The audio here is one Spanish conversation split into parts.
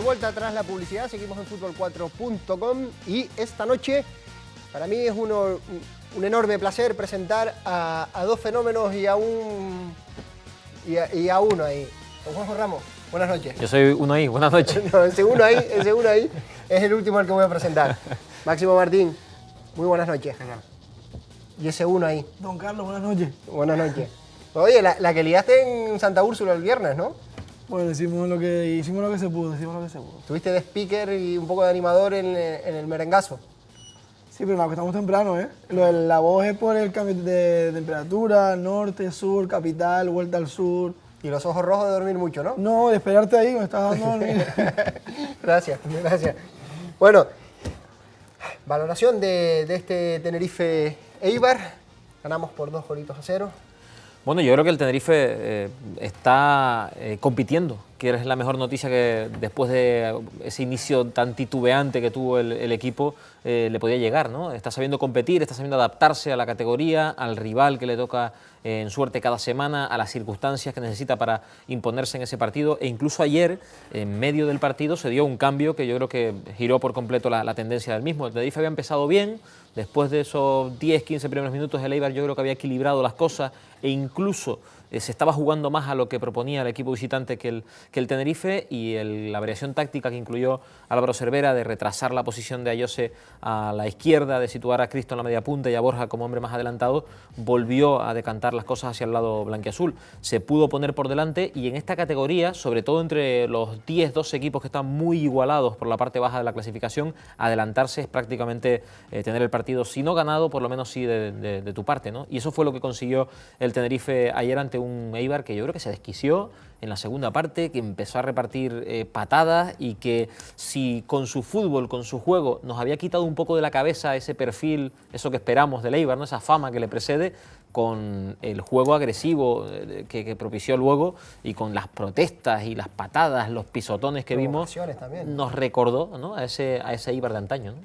vuelta tras la publicidad, seguimos en Fútbol4.com y esta noche para mí es un enorme placer presentar a dos fenómenos y a uno ahí. Don Juanjo Ramos, buenas noches. Yo soy uno ahí, buenas noches. No, ese uno ahí es el último al que voy a presentar. Máximo Martín, muy buenas noches. Genial. Y ese uno ahí. Don Carlos, buenas noches. Buenas noches. Oye, la que liaste en Santa Úrsula el viernes, ¿no? Bueno, hicimos lo que se pudo, Estuviste de speaker y un poco de animador en el merengazo. Sí, pero nos acostamos temprano, ¿eh? Lo de la voz es por el cambio de temperatura, norte, sur, capital, vuelta al sur. Y los ojos rojos de dormir mucho, ¿no? No, de esperarte ahí, me estás dando a dormir. Gracias. Bueno, valoración de este Tenerife Eibar. Ganamos por 2-0. Bueno, yo creo que el Tenerife está compitiendo, que es la mejor noticia, que después de ese inicio tan titubeante que tuvo el equipo le podía llegar, ¿no? Está sabiendo competir, está sabiendo adaptarse a la categoría, al rival que le toca en suerte cada semana, a las circunstancias que necesita para imponerse en ese partido, e incluso ayer, en medio del partido, se dio un cambio que yo creo que giró por completo la tendencia del mismo. El Tenerife había empezado bien, después de esos 10-15 primeros minutos el Eibar yo creo que había equilibrado las cosas e incluso se estaba jugando más a lo que proponía el equipo visitante que el Tenerife, y la variación táctica que incluyó Álvaro Cervera de retrasar la posición de Ayose a la izquierda, de situar a Cristo en la media punta y a Borja como hombre más adelantado, volvió a decantar las cosas hacia el lado blanquiazul. Se pudo poner por delante, y en esta categoría, sobre todo entre los 10-12 equipos que están muy igualados por la parte baja de la clasificación, adelantarse es prácticamente tener el partido, si no ganado, por lo menos sí de tu parte, ¿no? Y eso fue lo que consiguió el Tenerife ayer ante un Eibar que yo creo que se desquició en la segunda parte, que empezó a repartir patadas, y que si con su fútbol, con su juego, nos había quitado un poco de la cabeza ese perfil, eso que esperamos del Eibar, ¿no? Esa fama que le precede, con el juego agresivo que propició luego, y con las protestas y las patadas, los pisotones que vimos, también nos recordó, ¿no? a ese Eibar de antaño, ¿no?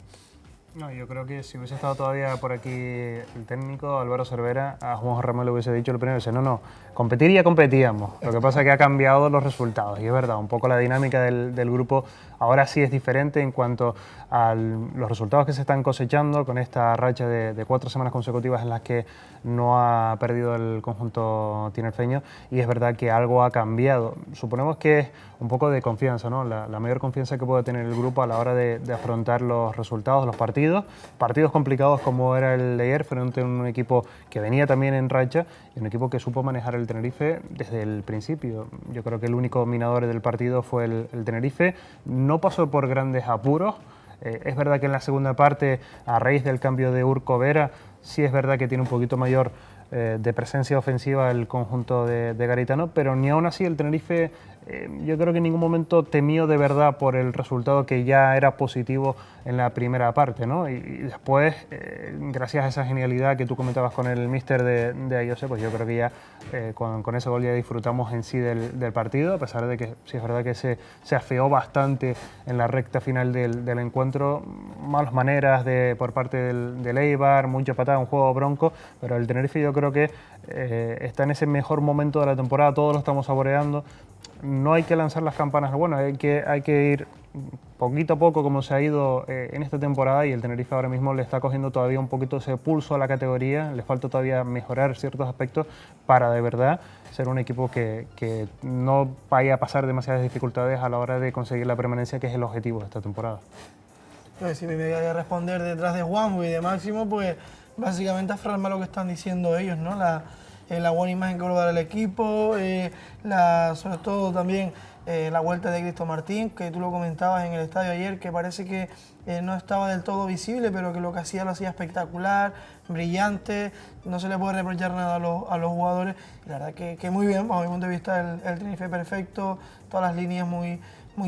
No, yo creo que si hubiese estado todavía por aquí el técnico, Álvaro Cervera, a Juanjo Ramos le hubiese dicho el primero, no, competir ya competíamos, lo que pasa es que ha cambiado los resultados, y es verdad, un poco la dinámica del grupo ahora sí es diferente en cuanto a los resultados que se están cosechando con esta racha de 4 semanas consecutivas en las que no ha perdido el conjunto tinerfeño, y es verdad que algo ha cambiado. Suponemos que es un poco de confianza, ¿no? La mayor confianza que puede tener el grupo a la hora de afrontar los resultados, los partidos complicados como era el de ayer frente a un equipo que venía también en racha, y un equipo que supo manejar el Tenerife desde el principio. Yo creo que el único dominador del partido fue el Tenerife, no pasó por grandes apuros. Es verdad que en la segunda parte, a raíz del cambio de Urco Vera, sí es verdad que tiene un poquito mayor de presencia ofensiva el conjunto de Garitano, pero ni aún así el Tenerife yo creo que en ningún momento temió de verdad por el resultado, que ya era positivo en la primera parte, ¿no? Y después, gracias a esa genialidad que tú comentabas con el míster de Ayose, pues yo creo que ya con ese gol ya disfrutamos en sí del partido, a pesar de que sí es verdad que se afeó bastante en la recta final del encuentro, malas maneras por parte del Eibar, mucha patada, un juego bronco, pero el Tenerife yo creo que está en ese mejor momento de la temporada, todos lo estamos saboreando. No hay que lanzar las campanas, bueno, hay que ir poquito a poco como se ha ido en esta temporada, y el Tenerife ahora mismo le está cogiendo todavía un poquito ese pulso a la categoría, le falta todavía mejorar ciertos aspectos para de verdad ser un equipo que no vaya a pasar demasiadas dificultades a la hora de conseguir la permanencia, que es el objetivo de esta temporada. Pues si me voy a responder detrás de Juanjo y de Máximo, pues básicamente afirmar lo que están diciendo ellos, ¿no? La buena imagen que va a dar el equipo, sobre todo también la vuelta de Cristo Martín, que tú lo comentabas en el estadio ayer, que parece que no estaba del todo visible, pero que lo que hacía lo hacía espectacular, brillante, no se le puede reprochar nada a los jugadores. Y la verdad que muy bien, bajo mi punto de vista, el Tenerife perfecto, todas las líneas muy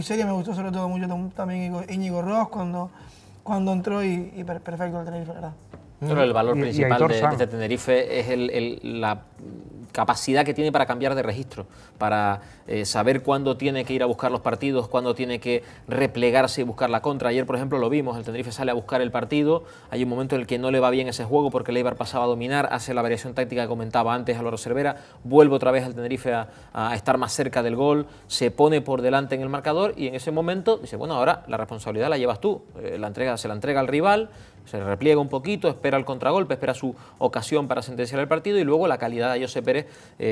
serias. Me gustó sobre todo mucho también Íñigo Ross cuando entró, y perfecto el Tenerife, la verdad. Pero el valor principal de este Tenerife es la capacidad que tiene para cambiar de registro, para saber cuándo tiene que ir a buscar los partidos, cuándo tiene que replegarse y buscar la contra. Ayer, por ejemplo, lo vimos, el Tenerife sale a buscar el partido, hay un momento en el que no le va bien ese juego porque el Eibar pasaba a dominar, hace la variación táctica que comentaba antes Álvaro Cervera, vuelve otra vez al Tenerife a estar más cerca del gol, se pone por delante en el marcador y en ese momento dice, bueno, ahora la responsabilidad la llevas tú, se la entrega al rival, se repliega un poquito, espera el contragolpe, espera su ocasión para sentenciar el partido y luego la calidad de José Pérez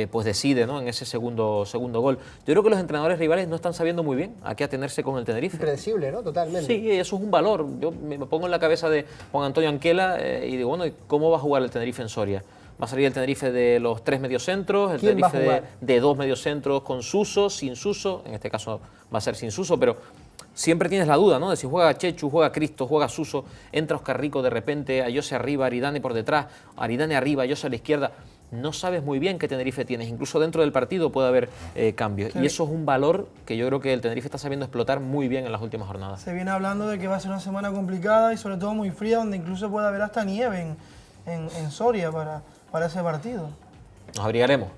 pues decide, ¿no?, en ese segundo gol. Yo creo que los entrenadores rivales no están sabiendo muy bien a qué atenerse con el Tenerife. Impredecible, ¿no? Totalmente. Sí, eso es un valor. Yo me pongo en la cabeza de Juan Antonio Anquela y digo, bueno, ¿cómo va a jugar el Tenerife en Soria? Va a salir el Tenerife de los 3 mediocentros, el Tenerife de 2 mediocentros con Suso, sin Suso, en este caso va a ser sin Suso, pero siempre tienes la duda, ¿no?, de si juega Chechu, juega Cristo, juega Suso, entra Oscar Rico de repente, a Jose arriba, Aridane por detrás, Aridane arriba, Jose a la izquierda. No sabes muy bien qué Tenerife tienes, incluso dentro del partido puede haber cambios. Y eso es un valor que yo creo que el Tenerife está sabiendo explotar muy bien en las últimas jornadas. Se viene hablando de que va a ser una semana complicada y sobre todo muy fría, donde incluso puede haber hasta nieve en Soria para ese partido. Nos abrigaremos.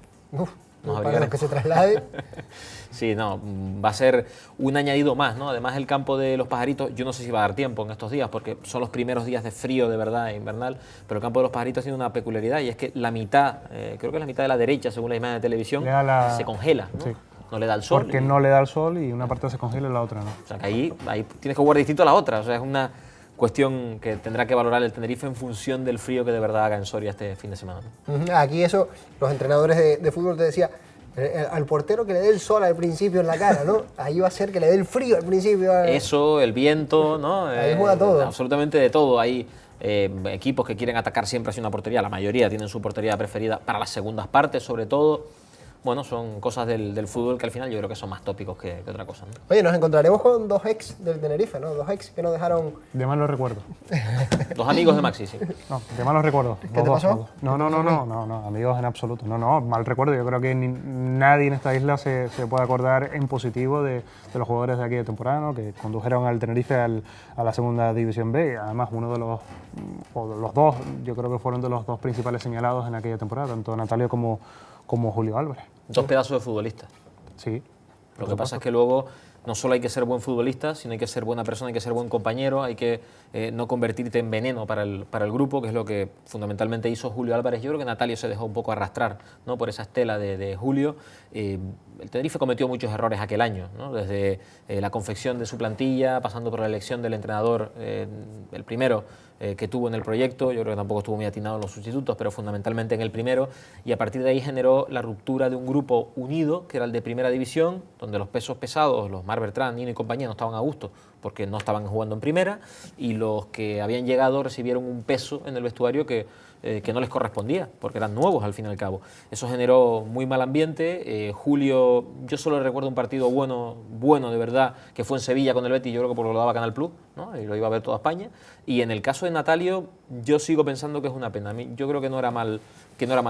Para los que se traslade. Sí, no, va a ser un añadido más, ¿no? Además el campo de los Pajaritos, yo no sé si va a dar tiempo en estos días, porque son los primeros días de frío de verdad invernal, pero el campo de los Pajaritos tiene una peculiaridad y es que la mitad, creo que la mitad de la derecha, según la imagen de televisión, se congela, ¿no? Sí. No le da el sol. Porque no le da el sol y una parte se congela y la otra no. O sea que ahí tienes que jugar distinto a la otra, o sea, es una cuestión que tendrá que valorar el Tenerife en función del frío que de verdad haga en Soria este fin de semana, ¿no? Aquí eso, los entrenadores de fútbol te decía, al portero que le dé el sol al principio en la cara, ¿no? Ahí va a ser que le dé el frío al principio. Eso, el viento, ¿no? Ahí juega todo. Absolutamente de todo. Hay equipos que quieren atacar siempre hacia una portería, la mayoría tienen su portería preferida para las segundas partes, sobre todo. Bueno, son cosas del fútbol que al final yo creo que son más tópicos que otra cosa, ¿no? Oye, nos encontraremos con 2 ex del Tenerife, ¿no? 2 ex que nos dejaron... De mal no recuerdo. 2 amigos de Maxi, sí. No, de mal no recuerdo. ¿Qué te pasó? No, amigos en absoluto. No, mal recuerdo. Yo creo que nadie en esta isla se puede acordar en positivo de los jugadores de aquí de temporada, ¿no?, que condujeron al Tenerife a la segunda división B. Además, uno de los dos, yo creo que fueron de los 2 principales señalados en aquella temporada, tanto Natalio como Julio Álvarez. 2 pedazos de futbolistas. Sí. Lo que pasa es que luego no solo hay que ser buen futbolista, sino hay que ser buena persona, hay que ser buen compañero, hay que no convertirte en veneno para el grupo, que es lo que fundamentalmente hizo Julio Álvarez. Yo creo que Natalio se dejó un poco arrastrar, ¿no?, por esa estela de Julio. El Tenerife cometió muchos errores aquel año, ¿no?, desde la confección de su plantilla, pasando por la elección del entrenador, el primero que tuvo en el proyecto. Yo creo que tampoco estuvo muy atinado en los sustitutos, pero fundamentalmente en el primero, y a partir de ahí generó la ruptura de un grupo unido, que era el de primera división, donde los pesos pesados, los Mar Bertrán, Nino y compañía, no estaban a gusto porque no estaban jugando en primera, y los que habían llegado recibieron un peso en el vestuario que no les correspondía, porque eran nuevos al fin y al cabo. Eso generó muy mal ambiente. Julio, yo solo recuerdo un partido bueno de verdad, que fue en Sevilla con el Betis, yo creo que porque lo daba Canal Plus, ¿no?, y lo iba a ver toda España. Y en el caso de Natalio, yo sigo pensando que es una pena. Yo creo que no era mal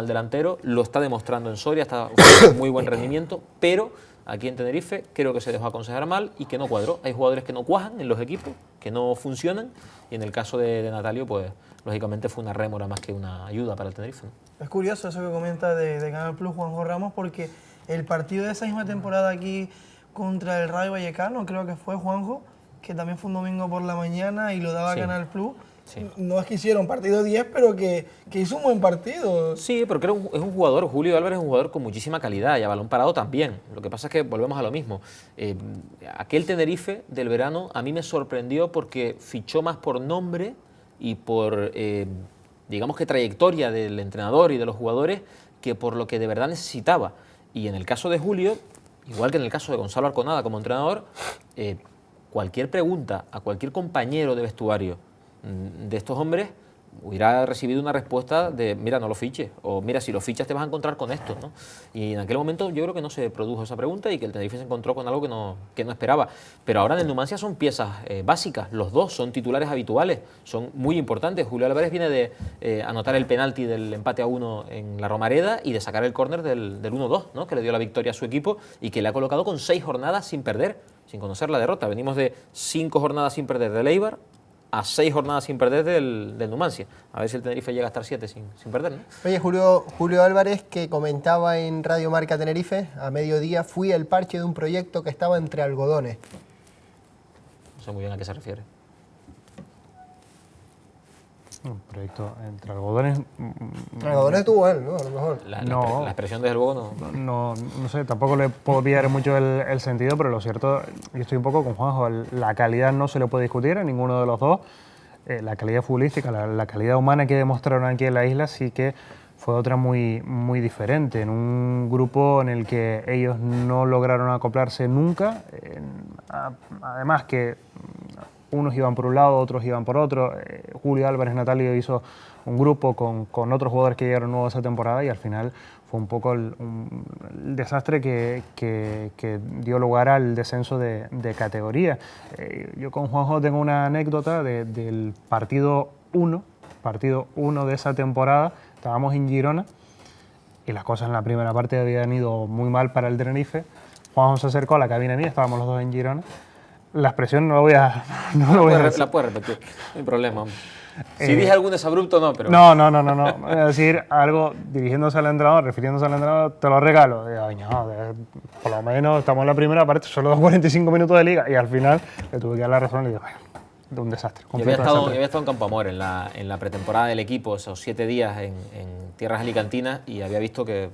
delantero, lo está demostrando en Soria, está con muy buen rendimiento, pero aquí en Tenerife creo que se dejó aconsejar mal y que no cuadró. Hay jugadores que no cuajan en los equipos, que no funcionan, y en el caso de Natalio, pues lógicamente fue una rémora más que una ayuda para el Tenerife, ¿no? Es curioso eso que comenta de Canal Plus Juanjo Ramos, porque el partido de esa misma temporada aquí contra el Rayo Vallecano, creo que fue Juanjo, que también fue un domingo por la mañana y lo daba Canal Plus. Sí. No es que hicieron partido 10, pero que hizo un buen partido. Sí, porque es un jugador, Julio Álvarez es un jugador con muchísima calidad y a balón parado también. Lo que pasa es que volvemos a lo mismo. Aquel Tenerife del verano a mí me sorprendió porque fichó más por nombre y por, digamos que trayectoria del entrenador y de los jugadores, que por lo que de verdad necesitaba. Y en el caso de Julio, igual que en el caso de Gonzalo Arconada como entrenador, cualquier pregunta a cualquier compañero de vestuario de estos hombres hubiera recibido una respuesta de mira, no lo fiches, o mira, si lo fichas te vas a encontrar con esto, ¿no? Y en aquel momento yo creo que no se produjo esa pregunta y que el Tenerife se encontró con algo que no esperaba. Pero ahora en el Numancia son piezas básicas, los dos son titulares habituales, son muy importantes. Julio Álvarez viene de anotar el penalti del empate a 1 en la Romareda y de sacar el córner del 1-2, ¿no?, que le dio la victoria a su equipo y que le ha colocado con 6 jornadas sin perder, sin conocer la derrota. Venimos de 5 jornadas sin perder del Eibar, a 6 jornadas sin perder del Numancia. A ver si el Tenerife llega a estar 7 sin perder, ¿no? Oye, Julio Álvarez, que comentaba en Radio Marca Tenerife, a mediodía, fui el parche de un proyecto que estaba entre algodones. No sé muy bien a qué se refiere. Un proyecto entre algodones. Entre algodones tuvo él, ¿no? A lo mejor. La expresión desde luego no. No sé, tampoco le puedo pillar mucho el sentido, pero lo cierto, yo estoy un poco con Juanjo, la calidad no se le puede discutir a ninguno de los dos. La calidad futbolística, la calidad humana que demostraron aquí en la isla sí que fue otra muy diferente, en un grupo en el que ellos no lograron acoplarse nunca, además que unos iban por un lado, otros iban por otro. Julio Álvarez Natalio hizo un grupo con otros jugadores que llegaron nuevos esa temporada y al final fue un poco el desastre que dio lugar al descenso de categoría. Yo con Juanjo tengo una anécdota del partido 1 de esa temporada. Estábamos en Girona y las cosas en la primera parte habían ido muy mal para el Tenerife. Juanjo se acercó a la cabina mía, estábamos los dos en Girona. La expresión no lo voy a decir. La puedes repetir, no hay problema. Hombre. Si dije algún desabrupto, no, pero... No. Voy a decir algo dirigiéndose al entrenador, refiriéndose al entrenador, te lo regalo. Digo, no, por lo menos estamos en la primera parte, solo 45 minutos de liga. Y al final le tuve que dar la razón y le digo, bueno, de un desastre. Yo había estado en Campo Amor, en la pretemporada del equipo, esos 7 días en tierras alicantinas, y había visto que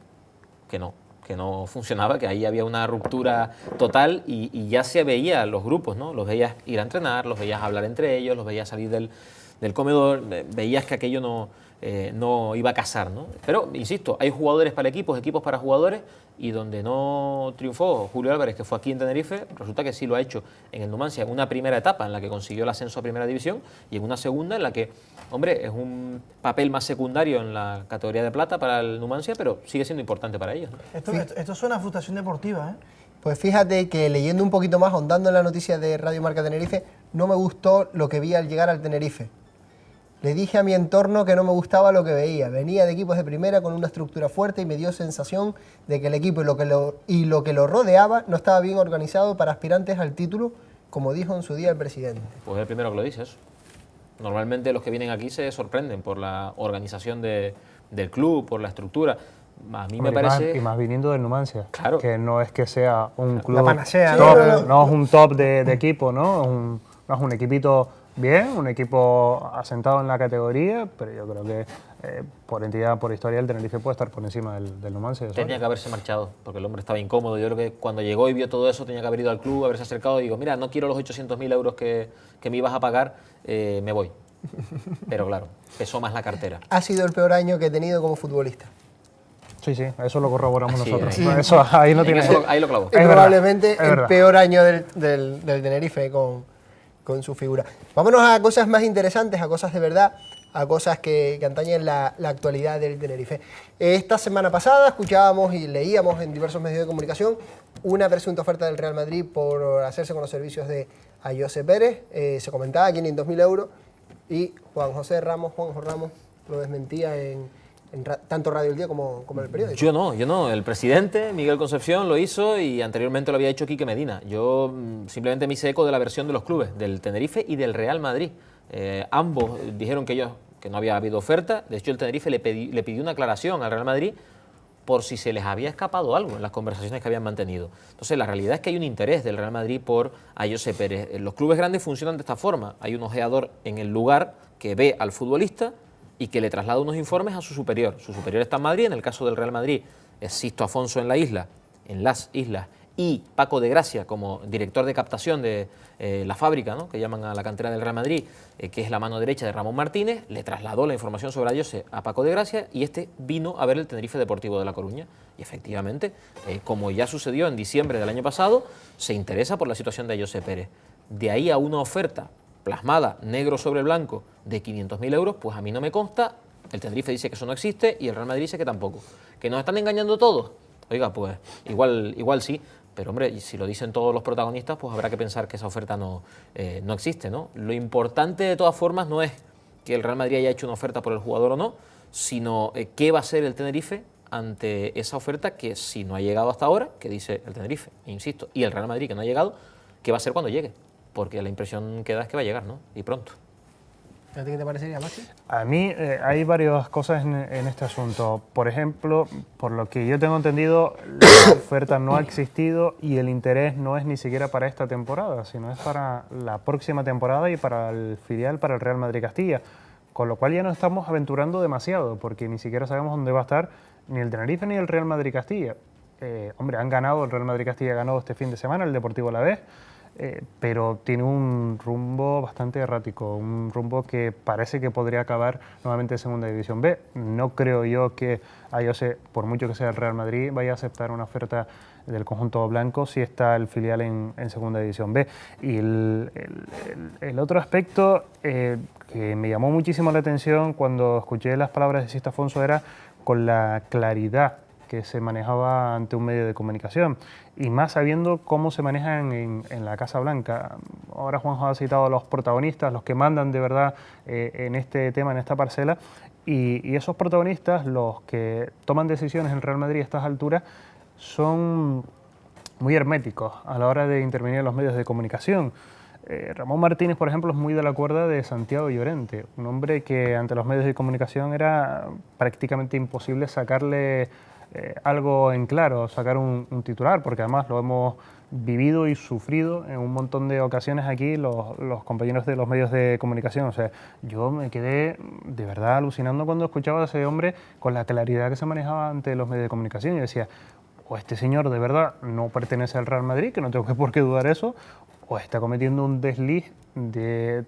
no funcionaba, que ahí había una ruptura total y ya se veía los grupos, ¿no? Los veías ir a entrenar, los veías hablar entre ellos, los veías salir del comedor, veías que aquello no iba a casar, ¿no? Pero, insisto, hay jugadores para equipos para jugadores, y donde no triunfó Julio Álvarez, que fue aquí en Tenerife, resulta que sí lo ha hecho en el Numancia, en una primera etapa en la que consiguió el ascenso a Primera División y en una segunda en la que, hombre, es un papel más secundario en la categoría de plata para el Numancia, pero sigue siendo importante para ellos, ¿no? Esto suena a frustración deportiva, ¿eh? Pues fíjate que leyendo un poquito más, ahondando en la noticia de Radio Marca Tenerife, no me gustó lo que vi al llegar al Tenerife. Le dije a mi entorno que no me gustaba lo que veía. Venía de equipos de primera con una estructura fuerte y me dio sensación de que el equipo y lo que lo rodeaba no estaba bien organizado para aspirantes al título, como dijo en su día el presidente. Pues es el primero que lo dice eso. Normalmente los que vienen aquí se sorprenden por la organización del club, por la estructura. A mí me parece... Y más viniendo del Numancia, claro, que no es que sea un club la panacea, top, no es un top de equipo, ¿no? No es un equipito bien, un equipo asentado en la categoría, pero yo creo que por entidad, por historia, el Tenerife puede estar por encima del Numancia. Tenía que haberse marchado, porque el hombre estaba incómodo. Yo creo que cuando llegó y vio todo eso, tenía que haber ido al club, haberse acercado y digo, mira, no quiero los 800.000 euros que me ibas a pagar, me voy. Pero claro, pesó más la cartera. Ha sido el peor año que he tenido como futbolista. Sí, eso lo corroboramos Así nosotros. es. No, eso, ahí no tiene... Ahí lo clavó. Es probablemente el verdad. peor año del Tenerife con su figura. Vámonos a cosas más interesantes, a cosas de verdad, a cosas que atañen la actualidad del Tenerife. Esta semana pasada escuchábamos y leíamos en diversos medios de comunicación una presunta oferta del Real Madrid por hacerse con los servicios de José Pérez. Se comentaba 500.000 euros y Juanjo Ramos lo desmentía en tanto Radio El Día como el periódico. Yo no. El presidente, Miguel Concepción, lo hizo y anteriormente lo había hecho Quique Medina. Yo simplemente me hice eco de la versión de los clubes, del Tenerife y del Real Madrid. Ambos dijeron que no había habido oferta. De hecho, el Tenerife le pidió una aclaración al Real Madrid por si se les había escapado algo en las conversaciones que habían mantenido. Entonces, la realidad es que hay un interés del Real Madrid por José Pérez. Los clubes grandes funcionan de esta forma. Hay un ojeador en el lugar que ve al futbolista y que le traslada unos informes a su superior. Su superior está en Madrid, en el caso del Real Madrid es Sisto Afonso en las islas, y Paco de Gracia como director de captación de la fábrica, ¿no?, que llaman a la cantera del Real Madrid, que es la mano derecha de Ramón Martínez, le trasladó la información sobre José a Paco de Gracia y este vino a ver el Tenerife Deportivo de La Coruña. Y efectivamente, como ya sucedió en diciembre del año pasado, se interesa por la situación de José Pérez. De ahí a una oferta plasmada negro sobre blanco de 500.000 euros, pues a mí no me consta. El Tenerife dice que eso no existe y el Real Madrid dice que tampoco. ¿Que nos están engañando todos? Oiga, pues igual sí, pero hombre, si lo dicen todos los protagonistas, pues habrá que pensar que esa oferta no existe, ¿no? Lo importante de todas formas no es que el Real Madrid haya hecho una oferta por el jugador o no, sino qué va a hacer el Tenerife ante esa oferta que si no ha llegado hasta ahora, que dice el Tenerife, insisto, y el Real Madrid que no ha llegado, ¿qué va a hacer cuando llegue? Porque la impresión que da es que va a llegar, ¿no? Y pronto. ¿A ti qué te parecería, Maxi? A mí hay varias cosas en este asunto. Por ejemplo, por lo que yo tengo entendido, la oferta no ha existido y el interés no es ni siquiera para esta temporada, sino es para la próxima temporada y para el filial, para el Real Madrid Castilla. Con lo cual ya nos estamos aventurando demasiado, porque ni siquiera sabemos dónde va a estar ni el Tenerife ni el Real Madrid Castilla. Hombre, han ganado, el Real Madrid Castilla ganó este fin de semana, el Deportivo Alavés, pero tiene un rumbo bastante errático, un rumbo que parece que podría acabar nuevamente en Segunda División B. No creo yo que Ayose, por mucho que sea el Real Madrid, vaya a aceptar una oferta del conjunto blanco si está el filial en Segunda División B. Y el otro aspecto que me llamó muchísimo la atención cuando escuché las palabras de Sisto Afonso era con la claridad que se manejaba ante un medio de comunicación, y más sabiendo cómo se manejan en la Casa Blanca. Ahora Juanjo ha citado a los protagonistas, los que mandan de verdad en este tema, en esta parcela, y esos protagonistas, los que toman decisiones en el Real Madrid a estas alturas, son muy herméticos a la hora de intervenir en los medios de comunicación. Ramón Martínez, por ejemplo, es muy de la cuerda de Santiago Llorente, un hombre que ante los medios de comunicación era prácticamente imposible sacarle algo en claro, sacar un titular, porque además lo hemos vivido y sufrido en un montón de ocasiones aquí los compañeros de los medios de comunicación. O sea, yo me quedé de verdad alucinando cuando escuchaba a ese hombre con la claridad que se manejaba ante los medios de comunicación. Y decía, o este señor de verdad no pertenece al Real Madrid, que no tengo por qué dudar eso, o está cometiendo un desliz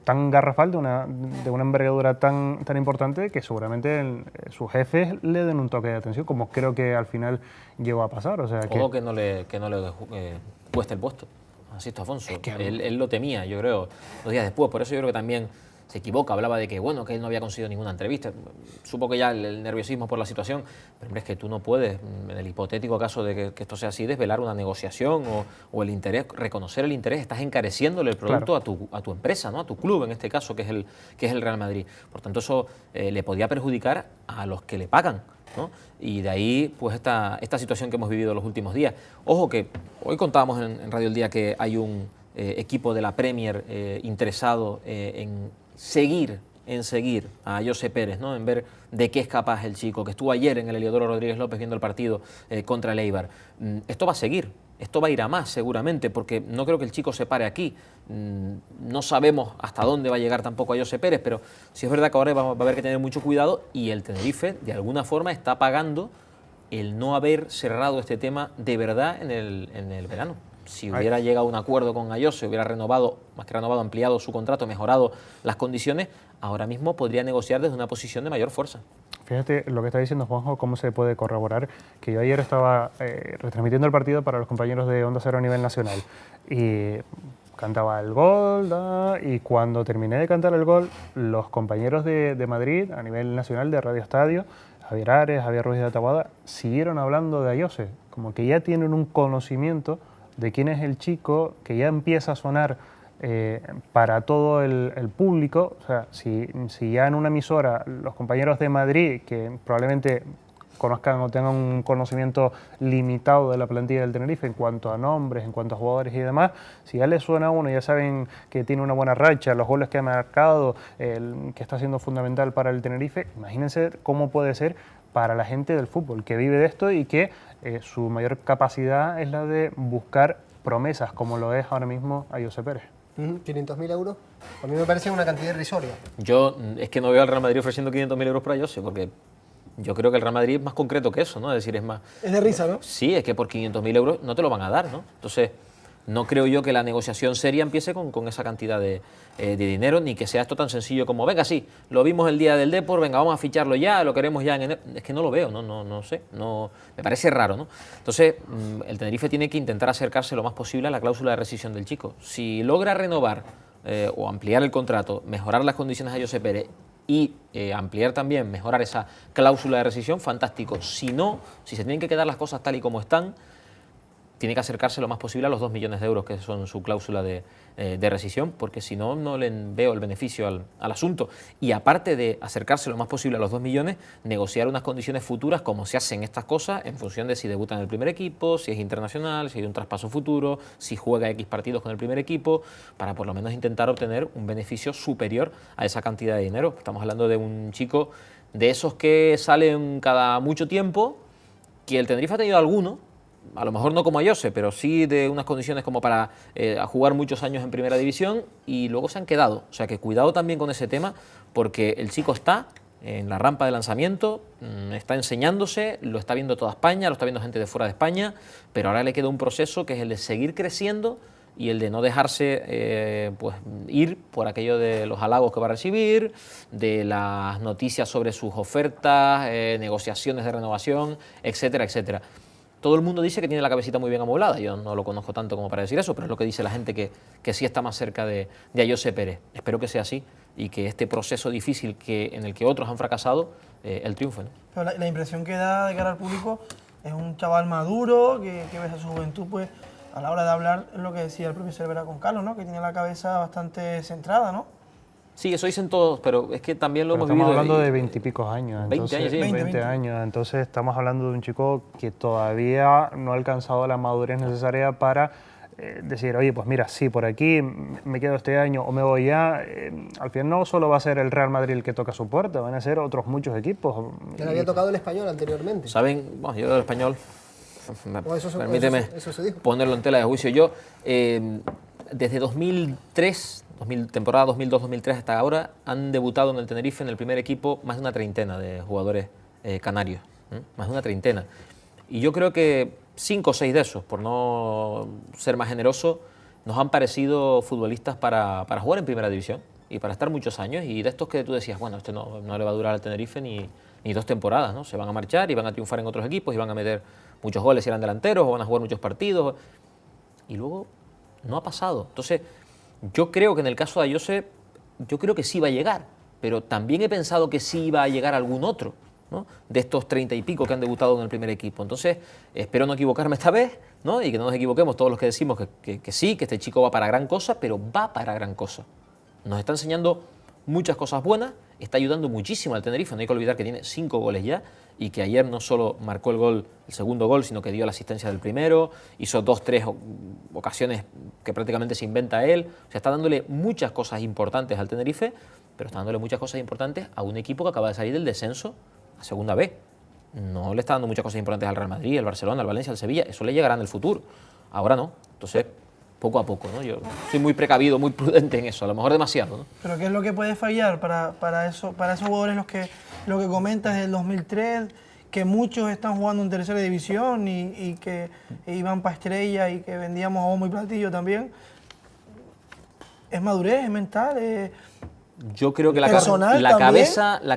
tan garrafal, de una envergadura tan importante, que seguramente sus jefes le den un toque de atención, como creo que al final llegó a pasar. O sea, que no le cueste el puesto a Sisto Afonso. Él lo temía, yo creo, los días después. Por eso yo creo que también se equivoca, hablaba de que, bueno, que él no había conseguido ninguna entrevista. Supo que ya el nerviosismo por la situación, pero hombre, es que tú no puedes, en el hipotético caso de que esto sea así, desvelar una negociación o el interés, reconocer el interés. Estás encareciéndole el producto, claro, a tu empresa, ¿no? A tu club, en este caso, que es el Real Madrid. Por tanto, eso le podía perjudicar a los que le pagan, ¿no? Y de ahí, pues, esta situación que hemos vivido los últimos días. Ojo que hoy contábamos en Radio El Día que hay un equipo de la Premier interesado en seguir a Ayose Pérez, ¿no? En ver de qué es capaz el chico, que estuvo ayer en el Heliodoro Rodríguez López viendo el partido contra el Eibar. Esto va a seguir, esto va a ir a más seguramente, porque no creo que el chico se pare aquí. No sabemos hasta dónde va a llegar tampoco Ayose Pérez, pero sí es verdad que ahora va a haber que tener mucho cuidado, y el Tenerife de alguna forma está pagando el no haber cerrado este tema de verdad en el verano. Si hubiera llegado a un acuerdo con Ayose, hubiera renovado, más que renovado, ampliado su contrato, mejorado las condiciones, ahora mismo podría negociar desde una posición de mayor fuerza. Fíjate lo que está diciendo Juanjo, cómo se puede corroborar, que yo ayer estaba retransmitiendo el partido para los compañeros de Onda Cero a nivel nacional, y cantaba el gol, y cuando terminé de cantar el gol, los compañeros de Madrid a nivel nacional de Radio Estadio, Javier Ares, Javier Ruiz de Taboada, siguieron hablando de Ayose, como que ya tienen un conocimiento de quién es el chico, que ya empieza a sonar para todo el público. O sea, si ya en una emisora los compañeros de Madrid, que probablemente conozcan o tengan un conocimiento limitado de la plantilla del Tenerife en cuanto a nombres, en cuanto a jugadores y demás, si ya les suena a uno, ya saben que tiene una buena racha, los goles que ha marcado, que está siendo fundamental para el Tenerife, imagínense cómo puede ser para la gente del fútbol, que vive de esto y que su mayor capacidad es la de buscar promesas, como lo es ahora mismo Ayose Pérez. 500.000 euros, a mí me parece una cantidad irrisoria. Yo es que no veo al Real Madrid ofreciendo 500.000 euros por Ayose, porque yo creo que el Real Madrid es más concreto que eso, ¿no? Es decir, es más... Es de risa, ¿no? Sí, es que por 500.000 euros no te lo van a dar, ¿no? Entonces, no creo yo que la negociación seria empiece con esa cantidad de dinero, ni que sea esto tan sencillo como, venga, sí, lo vimos el día del Depor, venga, vamos a ficharlo ya, lo queremos ya en enero. Es que no lo veo, no sé, me parece raro, ¿no? Entonces, el Tenerife tiene que intentar acercarse lo más posible a la cláusula de rescisión del chico. Si logra renovar o ampliar el contrato, mejorar las condiciones de Ayose Pérez y ampliar también, mejorar esa cláusula de rescisión, fantástico. Si no, si se tienen que quedar las cosas tal y como están, tiene que acercarse lo más posible a los 2 millones de euros, que son su cláusula de rescisión, porque si no, no le veo el beneficio al asunto. Y aparte de acercarse lo más posible a los 2 millones, negociar unas condiciones futuras, como se hacen estas cosas, en función de si debuta en el primer equipo, si es internacional, si hay un traspaso futuro, si juega X partidos con el primer equipo, para por lo menos intentar obtener un beneficio superior a esa cantidad de dinero. Estamos hablando de un chico de esos que salen cada mucho tiempo, que el Tenerife ha tenido alguno, a lo mejor no como Ayose, pero sí de unas condiciones como para jugar muchos años en primera división, y luego se han quedado. O sea que cuidado también con ese tema, porque el chico está en la rampa de lanzamiento, está enseñándose, lo está viendo toda España, lo está viendo gente de fuera de España, pero ahora le queda un proceso que es el de seguir creciendo y el de no dejarse pues, ir por aquello de los halagos que va a recibir, de las noticias sobre sus ofertas, negociaciones de renovación, etcétera, etcétera. Todo el mundo dice que tiene la cabecita muy bien amoblada, yo no lo conozco tanto como para decir eso, pero es lo que dice la gente que sí está más cerca de Ayose Pérez. Espero que sea así y que este proceso difícil en el que otros han fracasado, él triunfe, ¿no? Pero la impresión que da de cara al público es un chaval maduro, que ves a su juventud, pues a la hora de hablar, es lo que decía el propio Cervera con Carlos, ¿no? Que tiene la cabeza bastante centrada, ¿no? Sí, eso dicen todos, pero es que también lo hemos estamos vivido. Hablando de 20 y picos años. 20 años, sí. 20 años. Entonces estamos hablando de un chico que todavía no ha alcanzado la madurez necesaria para decir, oye, pues mira, sí, por aquí me quedo este año o me voy ya. Al final no solo va a ser el Real Madrid el que toca su puerta, van a ser otros muchos equipos. Ya le había tocado el Español anteriormente. ¿Saben? Bueno, yo del Español, permíteme eso se dijo. ponerlo en tela de juicio. Yo, desde 2003, temporada 2002-2003 hasta ahora, han debutado en el Tenerife, en el primer equipo, más de una treintena de jugadores canarios. Más de una treintena. Y yo creo que 5 o 6 de esos, por no ser más generoso, nos han parecido futbolistas para jugar en primera división y para estar muchos años. Y de estos que tú decías, bueno, este no le va a durar al Tenerife ni 2 temporadas, ¿no? Se van a marchar y van a triunfar en otros equipos y van a meter muchos goles si eran delanteros o van a jugar muchos partidos. Y luego no ha pasado. Entonces, yo creo que en el caso de Ayose, yo creo que sí va a llegar, pero también he pensado que sí iba a llegar algún otro, ¿no? De estos 30 y pico que han debutado en el primer equipo. Entonces, espero no equivocarme esta vez, ¿no? Y que no nos equivoquemos todos los que decimos que sí, que este chico va para gran cosa, pero va para gran cosa. Nos está enseñando muchas cosas buenas, está ayudando muchísimo al Tenerife. No hay que olvidar que tiene 5 goles ya y que ayer no solo marcó el segundo gol, sino que dio la asistencia del primero, hizo 2-3 ocasiones que prácticamente se inventa él. O sea, está dándole muchas cosas importantes al Tenerife, pero está dándole muchas cosas importantes a un equipo que acaba de salir del descenso a Segunda B. No le está dando muchas cosas importantes al Real Madrid, al Barcelona, al Valencia, al Sevilla. Eso le llegará en el futuro. Ahora no. Entonces, poco a poco, ¿no? Yo soy muy precavido, muy prudente en eso, a lo mejor demasiado, ¿no? Pero ¿qué es lo que puede fallar para esos jugadores lo que comentas del 2003, que muchos están jugando en tercera división y que iban para estrella y que vendíamos a bombo y platillo también? ¿Es madurez, es mental, yo creo que la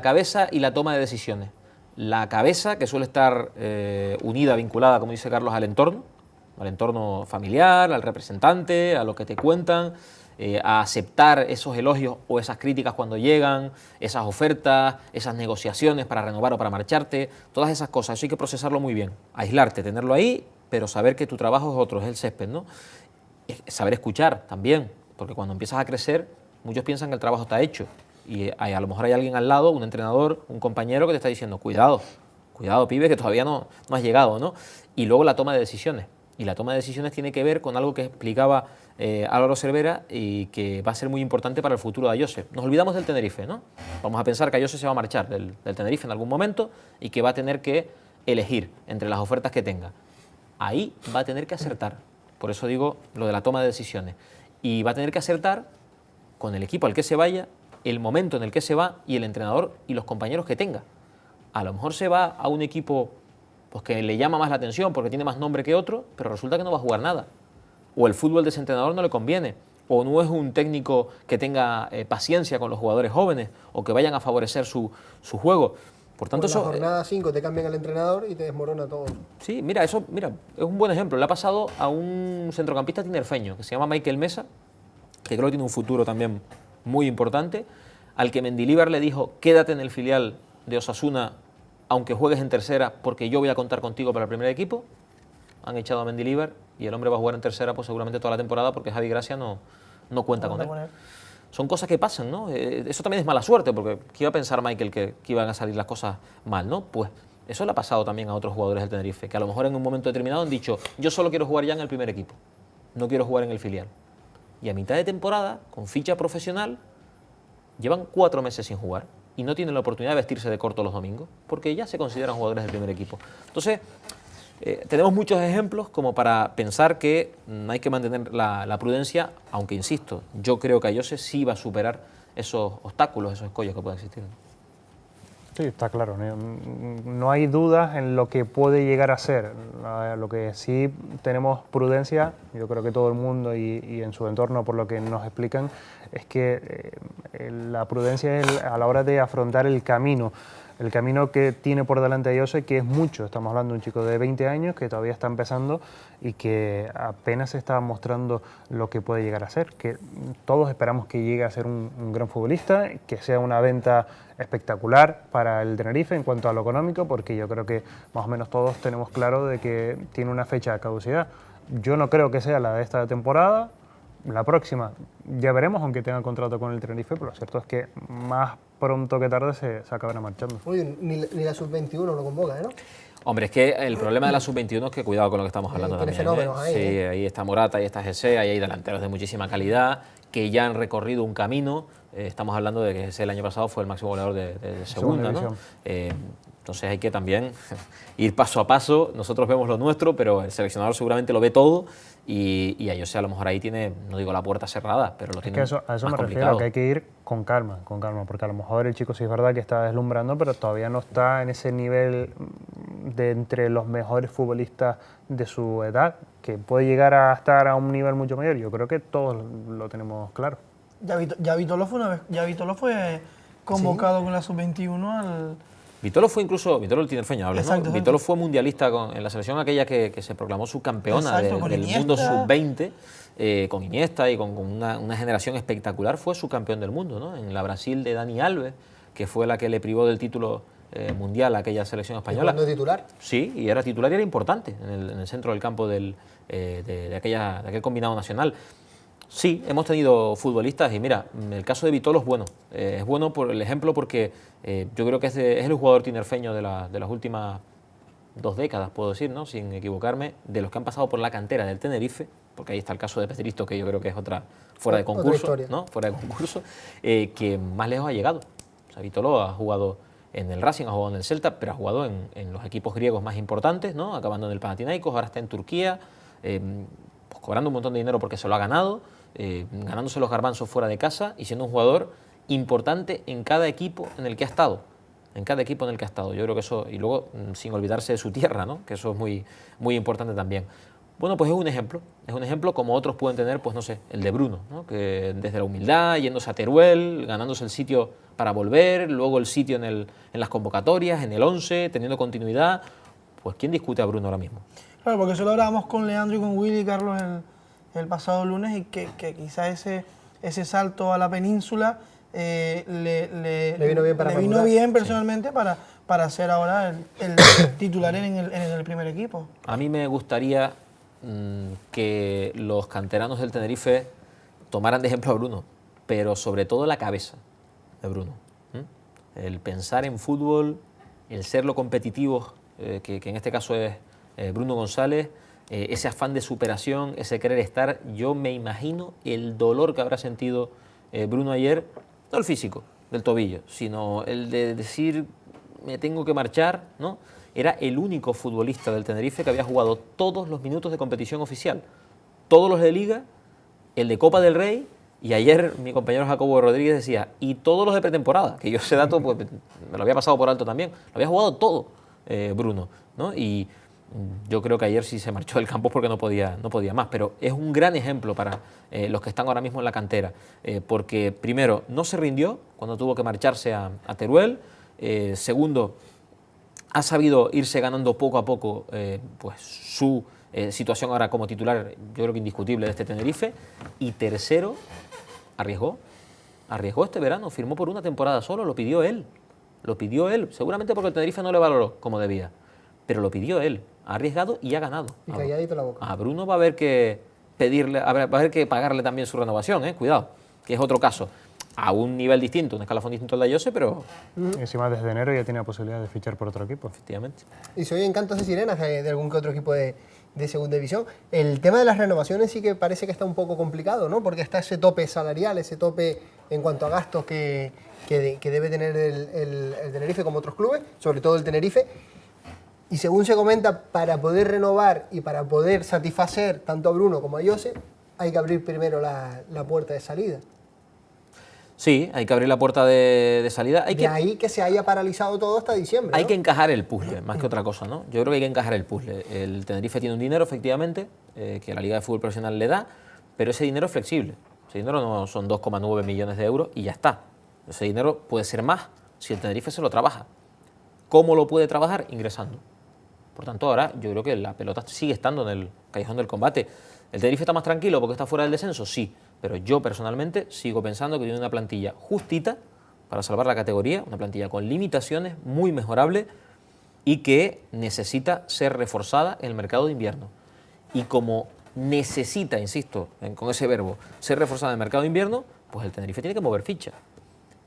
cabeza y la toma de decisiones. La cabeza, que suele estar unida, vinculada, como dice Carlos, al entorno familiar, al representante, a lo que te cuentan, a aceptar esos elogios o esas críticas cuando llegan, esas ofertas, esas negociaciones para renovar o para marcharte, todas esas cosas. Eso hay que procesarlo muy bien, aislarte, tenerlo ahí, pero saber que tu trabajo es otro, es el césped, ¿no? Saber escuchar también, porque cuando empiezas a crecer, muchos piensan que el trabajo está hecho y a lo mejor hay alguien al lado, un entrenador, un compañero que te está diciendo, cuidado, pibe, que todavía no has llegado, ¿no? Y luego la toma de decisiones. Y la toma de decisiones tiene que ver con algo que explicaba Álvaro Cervera y que va a ser muy importante para el futuro de Ayose. Nos olvidamos del Tenerife, ¿no? Vamos a pensar que Ayose se va a marchar del Tenerife en algún momento y que va a tener que elegir entre las ofertas que tenga. Ahí va a tener que acertar. Por eso digo lo de la toma de decisiones. Y va a tener que acertar con el equipo al que se vaya, el momento en el que se va y el entrenador y los compañeros que tenga. A lo mejor se va a un equipo pues que le llama más la atención porque tiene más nombre que otro, pero resulta que no va a jugar nada. O el fútbol de ese entrenador no le conviene, o no es un técnico que tenga paciencia con los jugadores jóvenes, o que vayan a favorecer su juego. Por tanto, en la jornada 5 te cambian el entrenador y te desmorona todo. Sí, mira, es un buen ejemplo. Le ha pasado a un centrocampista tinerfeño que se llama Michael Mesa, que creo que tiene un futuro también muy importante, al que Mendilibar le dijo, quédate en el filial de Osasuna aunque juegues en tercera, porque yo voy a contar contigo para el primer equipo. han echado a Mendilibar y el hombre va a jugar en tercera pues seguramente toda la temporada porque Javi Gracia no cuenta con él. Son cosas que pasan, ¿no? Eso también es mala suerte, porque ¿qué iba a pensar Michael que iban a salir las cosas mal, ¿no? Pues eso le ha pasado también a otros jugadores del Tenerife, que a lo mejor en un momento determinado han dicho, yo solo quiero jugar ya en el primer equipo, no quiero jugar en el filial. Y a mitad de temporada, con ficha profesional, llevan 4 meses sin jugar y no tienen la oportunidad de vestirse de corto los domingos, porque ya se consideran jugadores del primer equipo. Entonces, tenemos muchos ejemplos como para pensar que hay que mantener la prudencia, aunque insisto, yo creo que Ayose sí va a superar esos obstáculos, esos escollos que puedan existir. Sí, está claro. No hay dudas en lo que puede llegar a ser. Lo que sí tenemos prudencia, yo creo que todo el mundo y en su entorno, por lo que nos explican, es que la prudencia es a la hora de afrontar el camino que tiene por delante Ayose, que es mucho. Estamos hablando de un chico de 20 años que todavía está empezando y que apenas está mostrando lo que puede llegar a ser, que todos esperamos que llegue a ser un gran futbolista, que sea una venta espectacular para el Tenerife en cuanto a lo económico, porque yo creo que más o menos todos tenemos claro de que tiene una fecha de caducidad. Yo no creo que sea la de esta temporada. La próxima ya veremos, aunque tenga contrato con el Tenerife, pero lo cierto es que más pronto que tarde se acabará marchando. Oye, ni la sub-21 lo convoca, ¿no? Hombre, es que el problema de la sub-21 es que cuidado con lo que estamos hablando tiene también. fenómenos ahí, Sí, ahí está Morata, ahí está Jesse, ahí hay delanteros de muchísima calidad que ya han recorrido un camino. Estamos hablando de que Jesse el año pasado fue el máximo goleador de segunda, ¿no? Entonces hay que también ir paso a paso. Nosotros vemos lo nuestro, pero el seleccionador seguramente lo ve todo y Ayose a lo mejor ahí tiene, no digo la puerta cerrada, pero lo tiene a eso más me refiero, complicado. que hay que ir con calma, porque a lo mejor el chico sí es verdad que está deslumbrando, pero todavía no está en ese nivel de entre los mejores futbolistas de su edad, que puede llegar a estar a un nivel mucho mayor. Yo creo que todos lo tenemos claro. Ya Vitolo fue convocado con la sub-21 al... Vitolo fue incluso, Vitolo el tinerfeño, habla, ¿no? Exacto. Vitolo fue mundialista en la selección aquella que se proclamó subcampeona Exacto, del Iniesta. mundo sub-20, con Iniesta y con una generación espectacular, fue subcampeón del mundo, ¿no? En la Brasil de Dani Alves, que fue la que le privó del título mundial a aquella selección española. ¿Jugando de titular? Sí, y era titular y era importante en el centro del campo de aquel combinado nacional. Sí, hemos tenido futbolistas y mira, el caso de Vitolo es bueno por el ejemplo porque yo creo que es el jugador tinerfeño de las últimas 2 décadas, puedo decir, ¿no? Sin equivocarme, de los que han pasado por la cantera del Tenerife, porque ahí está el caso de Pedristo, que yo creo que es otra fuera de concurso, ¿no? Fuera de concurso, que más lejos ha llegado. O sea, Vitolo ha jugado en el Racing, ha jugado en el Celta, pero ha jugado en los equipos griegos más importantes, ¿no? Acabando en el Panathinaikos, ahora está en Turquía, pues cobrando un montón de dinero porque se lo ha ganado, ganándose los garbanzos fuera de casa y siendo un jugador importante en cada equipo en el que ha estado. En cada equipo en el que ha estado. Yo creo que eso, y luego sin olvidarse de su tierra, ¿no? Que eso es muy, muy importante también. Bueno, pues es un ejemplo como otros pueden tener, pues no sé, el de Bruno, ¿no? Que desde la humildad, yéndose a Teruel, ganándose el sitio para volver, luego el sitio en las convocatorias, en el 11, teniendo continuidad. Pues ¿quién discute a Bruno ahora mismo? Claro, porque eso lo hablábamos con Leandro y con Willy, Carlos, el pasado lunes, y que quizás ese salto a la península le vino bien personalmente para ser ahora el titular en el primer equipo. A mí me gustaría que los canteranos del Tenerife tomaran de ejemplo a Bruno, pero sobre todo la cabeza de Bruno. El pensar en fútbol, el ser lo competitivo, que en este caso es Bruno González, ese afán de superación, ese querer estar. Yo me imagino el dolor que habrá sentido Bruno ayer, no el físico del tobillo, sino el de decir me tengo que marchar, ¿no? Era el único futbolista del Tenerife que había jugado todos los minutos de competición oficial, todos los de Liga, el de Copa del Rey, y ayer mi compañero Jacobo Rodríguez decía, y todos los de pretemporada, que yo ese dato pues, me lo había pasado por alto también, lo había jugado todo Bruno, ¿no? Y yo creo que ayer sí se marchó del campo porque no podía más, pero es un gran ejemplo para los que están ahora mismo en la cantera, porque primero no se rindió cuando tuvo que marcharse a Teruel, segundo ha sabido irse ganando poco a poco pues su situación ahora como titular, yo creo que indiscutible de este Tenerife, y tercero arriesgó este verano, firmó por una temporada solo, lo pidió él, seguramente porque el Tenerife no le valoró como debía, pero lo pidió él. ha arriesgado y ha ganado. Y calladito la boca. A Bruno va a haber que pedirle, va a haber que pagarle también su renovación, cuidado, que es otro caso. A un nivel distinto, un escalafón distinto al de Jose, pero Encima desde enero ya tiene la posibilidad de fichar por otro equipo. efectivamente. Y se oyen cantos de sirenas de algún que otro equipo de segunda división. El tema de las renovaciones sí que parece que está un poco complicado, ¿no? Porque está ese tope salarial, ese tope en cuanto a gastos que debe tener el Tenerife como otros clubes, sobre todo el Tenerife. Y según se comenta, para poder renovar y para poder satisfacer tanto a Bruno como a Jose, hay que abrir primero la puerta de salida. Sí, hay que abrir la puerta de salida. De ahí que se haya paralizado todo hasta diciembre, ¿no? Hay que encajar el puzzle, más que otra cosa, ¿no? Yo creo que hay que encajar el puzzle. El Tenerife tiene un dinero, efectivamente, que la Liga de Fútbol Profesional le da, pero ese dinero es flexible. Ese dinero no son 2,9 millones de euros y ya está. Ese dinero puede ser más si el Tenerife se lo trabaja. ¿Cómo lo puede trabajar? Ingresando. Por tanto, ahora yo creo que la pelota sigue estando en el callejón del combate. ¿El Tenerife está más tranquilo porque está fuera del descenso? Sí, pero yo personalmente sigo pensando que tiene una plantilla justita para salvar la categoría, una plantilla con limitaciones, muy mejorable y que necesita ser reforzada en el mercado de invierno. Y como necesita, insisto, con ese verbo, ser reforzada en el mercado de invierno, pues el Tenerife tiene que mover fichas.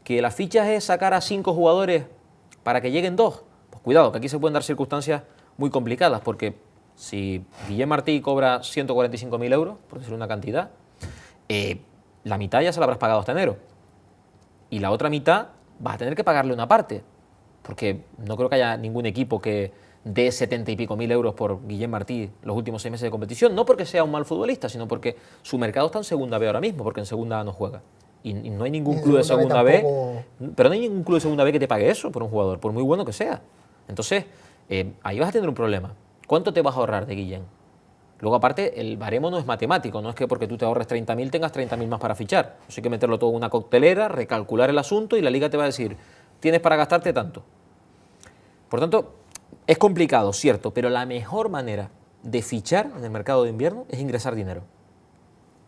¿Que las fichas es sacar a 5 jugadores para que lleguen 2? Pues cuidado, que aquí se pueden dar circunstancias muy complicadas, porque si Guillem Martí cobra 145.000 euros, por decir una cantidad, la mitad ya se la habrás pagado hasta enero. Y la otra mitad vas a tener que pagarle una parte, porque no creo que haya ningún equipo que dé 70 y pico mil euros por Guillem Martí los últimos 6 meses de competición, no porque sea un mal futbolista, sino porque su mercado está en segunda B ahora mismo, porque en segunda A no juega. Y no hay ningún club de segunda B, pero no hay ningún club de segunda B que te pague eso por un jugador, por muy bueno que sea. Entonces, ahí vas a tener un problema. ¿Cuánto te vas a ahorrar de Guillem? Luego, aparte, el baremo no es matemático, no es que porque tú te ahorres 30.000 tengas 30.000 más para fichar. Eso hay que meterlo todo en una coctelera, recalcular el asunto y la liga te va a decir, tienes para gastarte tanto. Por tanto, es complicado, cierto, pero la mejor manera de fichar en el mercado de invierno es ingresar dinero.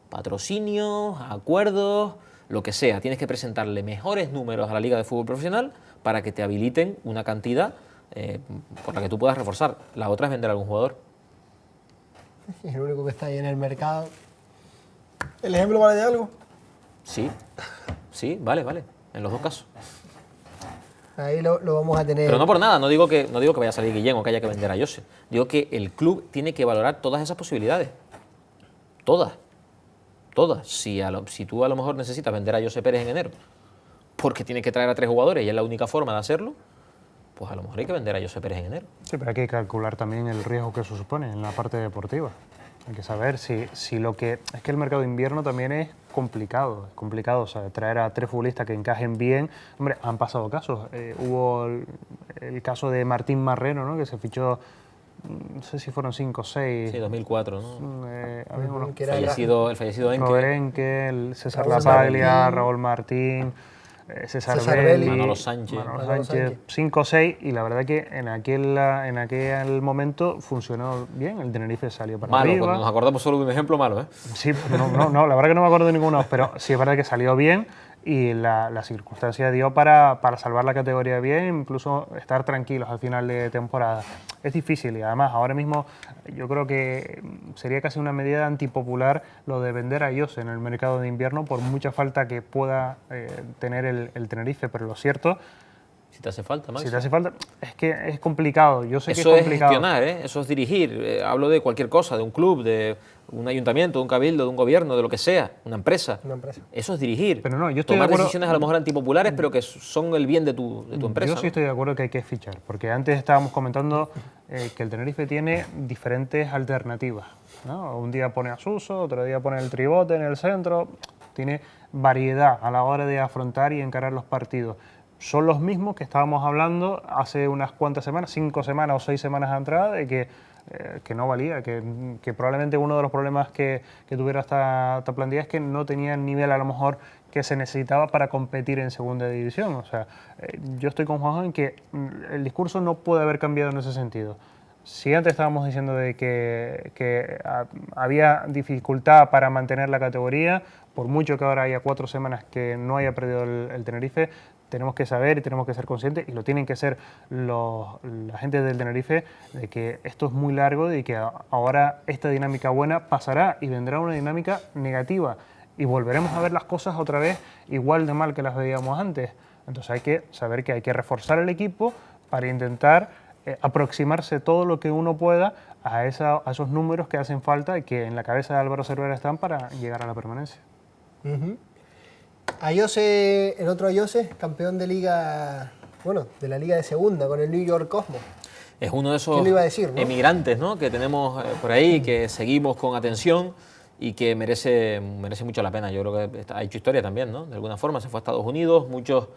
Patrocinios, acuerdos, lo que sea. Tienes que presentarle mejores números a la Liga de Fútbol Profesional para que te habiliten una cantidad por la que tú puedas reforzar. La otra es vender a algún jugador. Es el único que está ahí en el mercado. ¿El ejemplo vale de algo? Sí, vale, en los dos casos. Ahí lo vamos a tener. Pero no por nada, no digo que vaya a salir Guillem o que haya que vender a Jose. Digo que el club tiene que valorar todas esas posibilidades. Todas. Si tú a lo mejor necesitas vender a Jose Pérez en enero, porque tienes que traer a 3 jugadores y es la única forma de hacerlo, pues a lo mejor hay que vender a Jose Pérez en enero. Sí, pero hay que calcular también el riesgo que eso supone en la parte deportiva. Hay que saber si lo que... Es que el mercado de invierno también es complicado, o sea, traer a 3 futbolistas que encajen bien. Hombre, han pasado casos. Hubo el caso de Martín Marrero, ¿no? Que se fichó, no sé si fueron 5 o 6. Sí, 2004, ¿no? Había unos El fallecido Enke. Robert Enke, el César Raúl Lapaglia, Martín. Raúl Martín, César César Belli, Belli, Manolo Sánchez. 5 o 6, y la verdad que en aquel momento funcionó bien, el Tenerife salió para Malo, arriba. cuando nos acordamos solo de un ejemplo malo, ¿eh? Sí, no, la verdad que no me acuerdo de ninguno, pero sí es verdad que salió bien y la circunstancia dio para salvar la categoría bien, incluso estar tranquilos al final de temporada. Es difícil y además ahora mismo yo creo que sería casi una medida antipopular lo de vender a Jose en el mercado de invierno por mucha falta que pueda tener el Tenerife, pero lo cierto... Si te hace falta, Max. Si te hace falta, es que es complicado, yo sé que es Eso es complicado. gestionar, eso es dirigir. Hablo de cualquier cosa, de un club, de un ayuntamiento, de un cabildo, de un gobierno, de lo que sea, una empresa. Eso es dirigir. Pero no, yo estoy de Tomar acuerdo... decisiones a lo mejor antipopulares, pero que son el bien de tu empresa. Yo sí estoy de acuerdo que hay que fichar, porque antes estábamos comentando que el Tenerife tiene diferentes alternativas, ¿no? Un día pone a Suso, otro día pone el Tribote en el centro, tiene variedad a la hora de afrontar y encarar los partidos. Son los mismos que estábamos hablando hace unas cuantas semanas, 5 semanas o 6 semanas atrás, de que no valía, que probablemente uno de los problemas que tuviera esta plantilla es que no tenía el nivel a lo mejor que se necesitaba para competir en segunda división. O sea, yo estoy con Juanjo en que el discurso no puede haber cambiado en ese sentido. Si antes estábamos diciendo de que había dificultad para mantener la categoría, por mucho que ahora haya 4 semanas que no haya perdido el Tenerife, tenemos que saber y tenemos que ser conscientes, y lo tienen que ser la gente del Tenerife, de que esto es muy largo y que ahora esta dinámica buena pasará y vendrá una dinámica negativa y volveremos a ver las cosas otra vez igual de mal que las veíamos antes. Entonces hay que saber que hay que reforzar el equipo para intentar aproximarse todo lo que uno pueda a esos números que hacen falta y que en la cabeza de Álvaro Cervera están para llegar a la permanencia. Ayose, el otro Ayose, campeón de liga, bueno, de la liga de segunda con el New York Cosmos. Es uno de esos ¿Quién lo iba a decir, no? emigrantes, ¿no?, que tenemos por ahí, que seguimos con atención y que merece mucho la pena. Yo creo que ha hecho historia también, ¿no? De alguna forma se fue a Estados Unidos, muchos,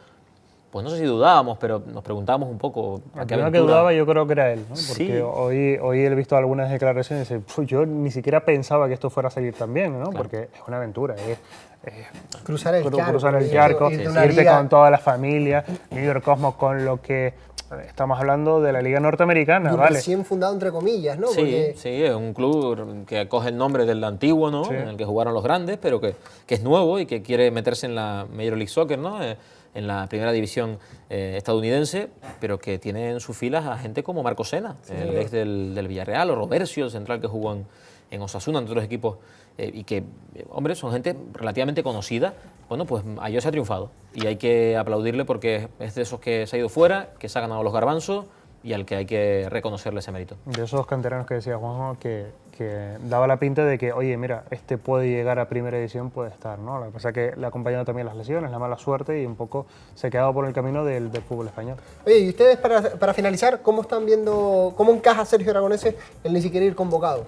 pues no sé si dudábamos, pero nos preguntábamos un poco El primero que dudaba yo creo que era él, ¿no? Porque Sí. hoy he visto algunas declaraciones y dice, yo ni siquiera pensaba que esto fuera a salir tan bien, ¿no? Claro. Porque es una aventura, Cruzar el charco. cruzar el charco, irte a una irte liga. con toda la familia, New York Cosmos con lo que estamos hablando de la liga norteamericana, Y ¿vale? recién fundado entre comillas, ¿no? Sí, Porque sí, es un club que acoge el nombre del antiguo, ¿no? Sí. En el que jugaron los grandes, pero que es nuevo y que quiere meterse en la Major League Soccer, ¿no? En la primera división estadounidense, pero que tiene en sus filas a gente como Marco Sena, el ex del Villarreal, o Robercio, el central que jugó en Osasuna, entre otros equipos, y que, hombre, son gente relativamente conocida. Bueno, pues Ayose ha triunfado y hay que aplaudirle porque es de esos que se ha ido fuera, que se ha ganado los garbanzos y al que hay que reconocerle ese mérito. De esos canteranos que decía Juanjo, que daba la pinta de que, oye, mira, este puede llegar a primera edición, puede estar, ¿no? Lo que pasa es que le ha acompañado también las lesiones, la mala suerte y un poco se ha quedado por el camino del fútbol español. Oye, y ustedes para finalizar, ¿cómo están viendo, cómo encaja Sergio Aragonese el ni siquiera ir convocado?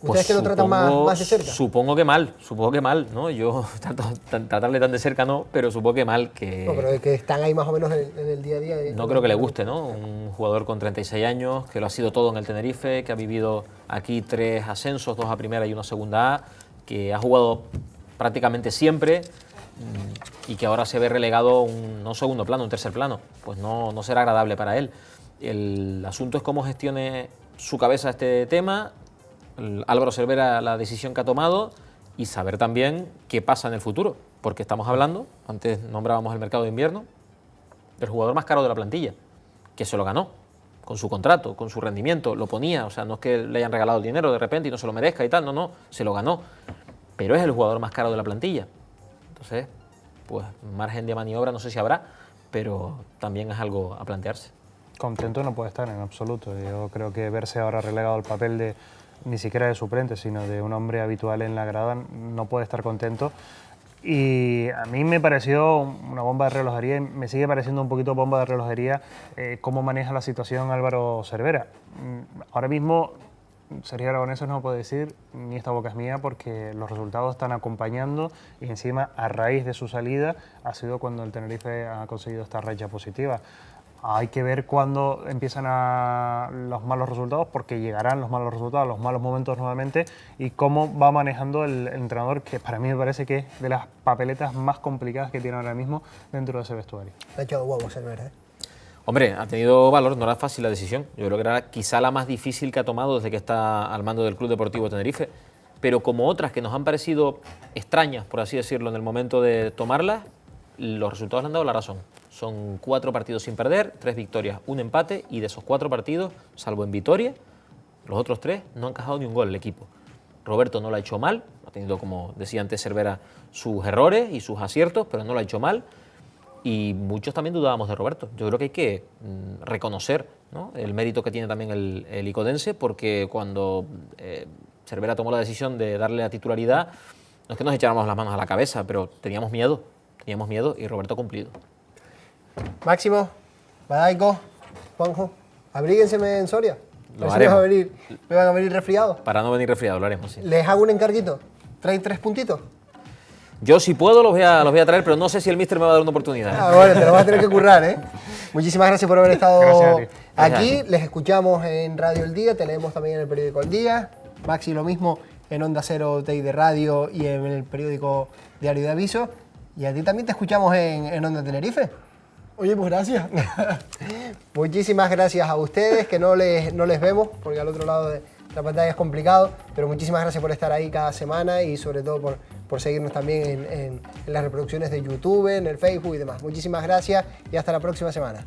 ¿Ustedes que lo tratan más de cerca? Supongo que mal, ¿no? Yo tratarle tan de cerca no, pero supongo que mal, que No, pero es que están ahí más o menos en el día a día. no creo que le guste, ¿no? Un jugador con 36 años, que lo ha sido todo en el Tenerife, que ha vivido aquí 3 ascensos, 2 a primera y 1 a segunda A, que ha jugado prácticamente siempre y que ahora se ve relegado un no segundo plano, un tercer plano. Pues no será agradable para él. El asunto es cómo gestione su cabeza este tema, Álvaro Cervera la decisión que ha tomado y saber también qué pasa en el futuro, porque estamos hablando, antes nombrábamos el mercado de invierno, del jugador más caro de la plantilla, que se lo ganó con su contrato, con su rendimiento, lo ponía, o sea, no es que le hayan regalado el dinero de repente y no se lo merezca y tal, no, se lo ganó, pero es el jugador más caro de la plantilla. Entonces, pues margen de maniobra no sé si habrá, pero también es algo a plantearse. Contento no puede estar en absoluto. Yo creo que verse ahora relegado al papel de ni siquiera de suplente, sino de un hombre habitual en la grada, no puede estar contento. Y a mí me pareció una bomba de relojería, y me sigue pareciendo un poquito bomba de relojería cómo maneja la situación Álvaro Cervera. Ahora mismo Sergio Aragonese no puede decir ni esta boca es mía porque los resultados están acompañando y encima a raíz de su salida ha sido cuando el Tenerife ha conseguido esta racha positiva. Hay que ver cuándo empiezan los malos resultados, porque llegarán los malos resultados, los malos momentos nuevamente, y cómo va manejando el entrenador, que para mí me parece que es de las papeletas más complicadas que tiene ahora mismo dentro de ese vestuario. Le ha echado huevos Cervera, ¿eh? Hombre, ha tenido valor, no era fácil la decisión. Yo creo que era quizá la más difícil que ha tomado desde que está al mando del Club Deportivo Tenerife. Pero como otras que nos han parecido extrañas, por así decirlo, en el momento de tomarlas, los resultados le han dado la razón. Son 4 partidos sin perder, 3 victorias, 1 empate, y de esos 4 partidos, salvo en Vitoria, los otros 3 no han encajado ni un gol el equipo. Roberto no lo ha hecho mal, ha tenido, como decía antes Cervera, sus errores y sus aciertos, pero no lo ha hecho mal. Y muchos también dudábamos de Roberto. Yo creo que hay que reconocer, ¿no?, el mérito que tiene también el icodense, porque cuando Cervera tomó la decisión de darle la titularidad, no es que nos echáramos las manos a la cabeza, pero teníamos miedo y Roberto ha cumplido. Máximo, Badaico, Juanjo, abríguense en Soria. Lo A ver si haremos. me van a venir resfriados. Para no venir resfriado, lo haremos, sí. Les hago un encarguito. ¿Traen 3 puntitos? Yo, si puedo, los voy a traer, pero no sé si el míster me va a dar una oportunidad, ¿eh? Ah, bueno, te lo vas a tener que currar, ¿eh? Muchísimas gracias por haber estado Gracias a ti. aquí. Gracias. Les escuchamos en Radio El Día, te leemos también en el periódico El Día. Maxi, lo mismo en Onda Cero TI de Radio y en el periódico Diario de Aviso. Y a ti también te escuchamos en Onda Tenerife. Oye, pues gracias. Muchísimas gracias a ustedes, que no les vemos, porque al otro lado de la pantalla es complicado, pero muchísimas gracias por estar ahí cada semana y sobre todo por por seguirnos también en las reproducciones de YouTube, en el Facebook y demás. Muchísimas gracias y hasta la próxima semana.